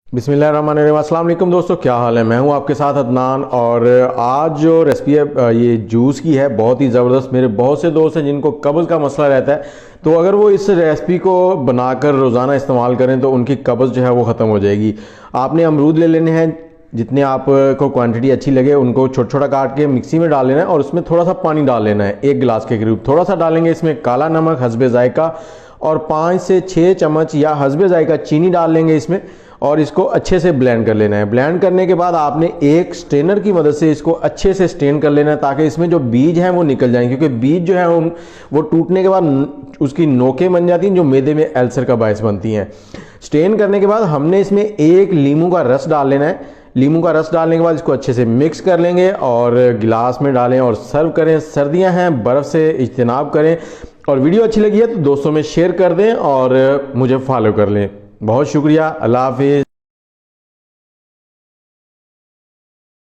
बिस्मिल्लाहिर्रहमानिर्रहीम। अस्सलाम वालेकुम दोस्तों, क्या हाल है। मैं हूं आपके साथ अदनान और आज जो रेसिपी है ये जूस की है, बहुत ही ज़बरदस्त। मेरे बहुत से दोस्त हैं जिनको कब्ज़ का मसला रहता है, तो अगर वो इस रेसिपी को बनाकर रोज़ाना इस्तेमाल करें तो उनकी कब्ज़ जो है वो ख़त्म हो जाएगी। आपने अमरूद ले लेने हैं, जितने आपको क्वांटिटी अच्छी लगे उनको छोटा छोटा काट के मिक्सी में डाल लेना है और उसमें थोड़ा सा पानी डाल लेना है, 1 गिलास के करीब। थोड़ा सा डालेंगे इसमें काला नमक हस्बे जायका और 5 से 6 चम्मच या हस्बे जायका चीनी डाल लेंगे इसमें और इसको अच्छे से ब्लेंड कर लेना है। ब्लेंड करने के बाद आपने एक स्ट्रेनर की मदद से इसको अच्छे से स्ट्रेन कर लेना है ताकि इसमें जो बीज हैं वो निकल जाएं, क्योंकि बीज जो है वो टूटने के बाद उसकी नोकें बन जाती हैं जो मैदे में अल्सर का बायस बनती हैं। स्ट्रेन करने के बाद हमने इसमें 1 लीमू का रस डाल लेना है। लीमू का रस डालने के बाद इसको अच्छे से मिक्स कर लेंगे और गिलास में डालें और सर्व करें। सर्दियां हैं, बर्फ़ से इज्तिनाब करें और वीडियो अच्छी लगी है तो दोस्तों में शेयर कर दें और मुझे फॉलो कर लें। बहुत शुक्रिया। अल्लाह हाफिज़।